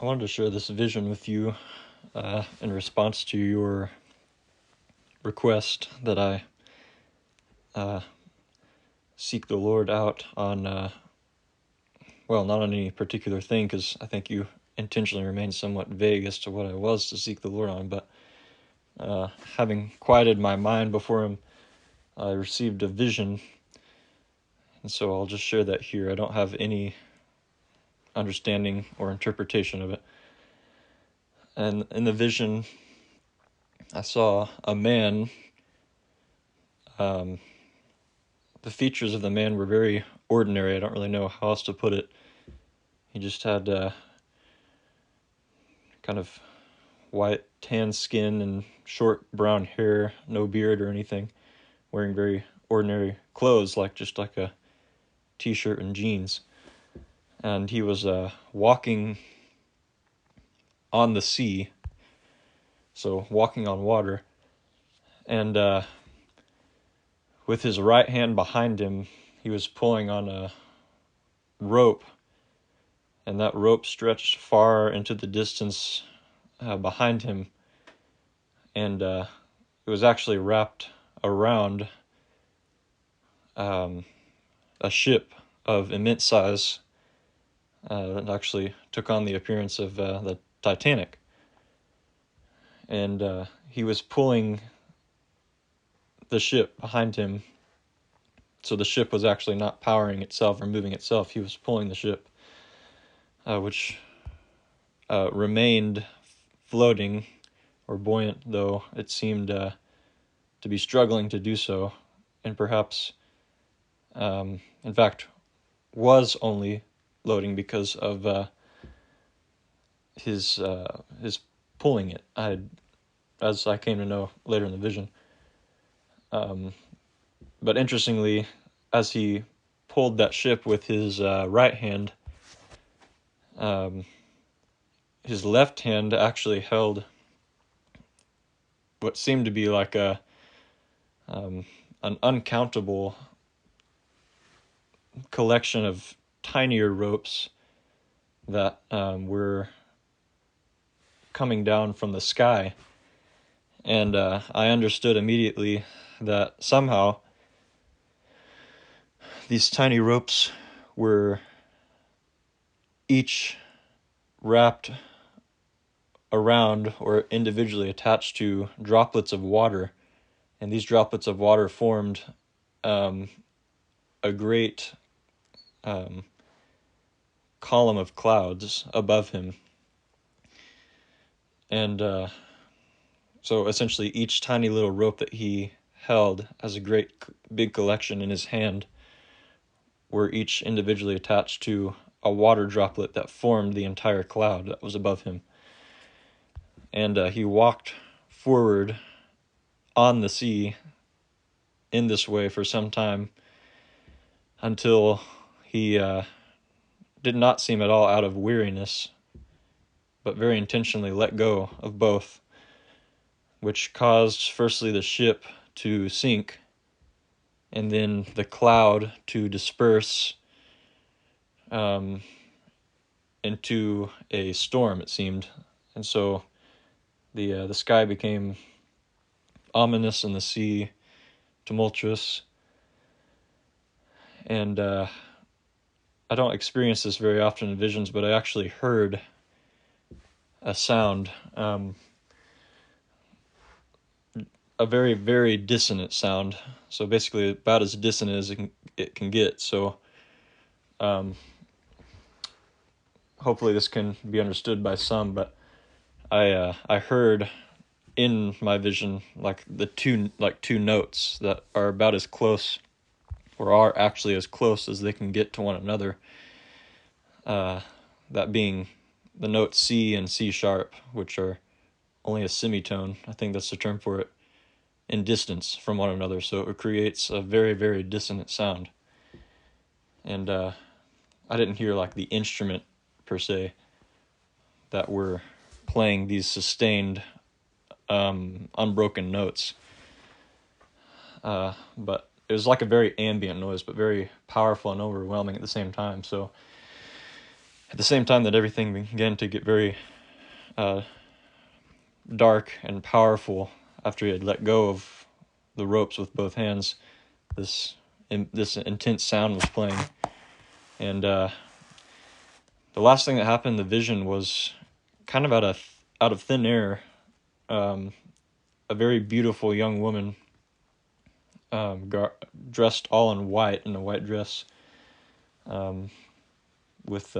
I wanted to share this vision with you in response to your request that I seek the Lord out on, not on any particular thing, because I think you intentionally remained somewhat vague as to what I was to seek the Lord on, but having quieted my mind before Him, I received a vision, and so I'll just share that here. I don't have any understanding or interpretation of it. And in the vision, I saw a man. The features of the man were very ordinary. I don't really know how else to put it. He just had kind of white tan skin and short brown hair, no beard or anything, wearing very ordinary clothes, just like a t-shirt and jeans. And he was walking on the sea, so walking on water, and with his right hand behind him, he was pulling on a rope, and that rope stretched far into the distance behind him, and it was actually wrapped around a ship of immense size that actually took on the appearance of the Titanic. And he was pulling the ship behind him, so the ship was actually not powering itself or moving itself. He was pulling the ship, which remained floating or buoyant, though it seemed to be struggling to do so, and perhaps, in fact, was only floating because of his pulling it. As I came to know later in the vision. But interestingly, as he pulled that ship with his right hand, his left hand actually held what seemed to be like an uncountable collection of tinier ropes that were coming down from the sky. And I understood immediately that somehow these tiny ropes were each wrapped around or individually attached to droplets of water, and these droplets of water formed a great column of clouds above him. And so essentially each tiny little rope that he held as a great big collection in his hand were each individually attached to a water droplet that formed the entire cloud that was above him. And he walked forward on the sea in this way for some time until he did not seem at all out of weariness, but very intentionally let go of both, which caused firstly the ship to sink, and then the cloud to disperse into a storm, it seemed. And so the sky became ominous and the sea tumultuous. And I don't experience this very often in visions, but I actually heard a sound, a very, very dissonant sound. So basically about as dissonant as it can get. So hopefully this can be understood by some, but I heard in my vision two notes that are about as close, or are actually as close as they can get to one another. That being the notes C and C sharp, which are only a semitone. I think that's the term for it, in distance from one another. So it creates a very, very dissonant sound. And I didn't hear the instrument per se that were playing these sustained, unbroken notes. But it was like a very ambient noise, but very powerful and overwhelming at the same time. So At the same time that everything began to get very dark and powerful after he had let go of the ropes with both hands, this intense sound was playing. And the last thing that happened in the vision was kind of out of thin air. A very beautiful young woman, dressed all in white, in a white dress, with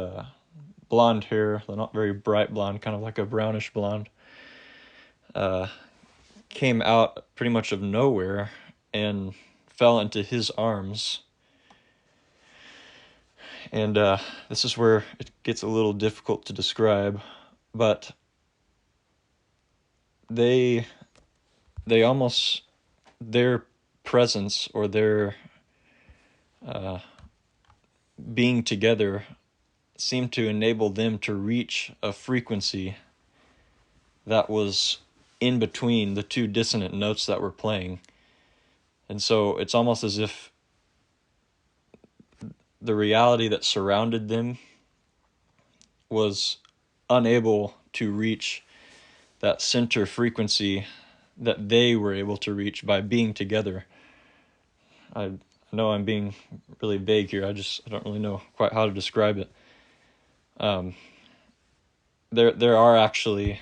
blonde hair, not very bright blonde, kind of like a brownish blonde, came out pretty much of nowhere and fell into his arms. And this is where it gets a little difficult to describe, but they almost, their presence or their being together seemed to enable them to reach a frequency that was in between the two dissonant notes that were playing. And so it's almost as if the reality that surrounded them was unable to reach that center frequency that they were able to reach by being together. I know I'm being really vague here. I don't really know quite how to describe it. There are actually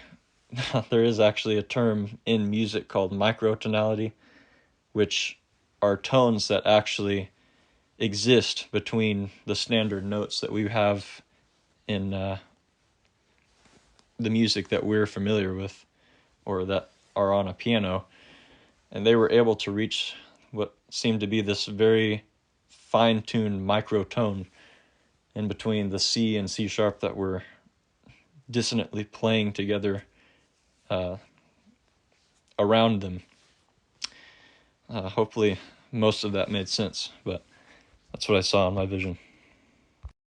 there is actually a term in music called microtonality, which are tones that actually exist between the standard notes that we have in the music that we're familiar with or that are on a piano. And they were able to reach what seemed to be this very fine-tuned microtone in between the C and C sharp that were dissonantly playing together around them. Hopefully most of that made sense, but that's what I saw in my vision.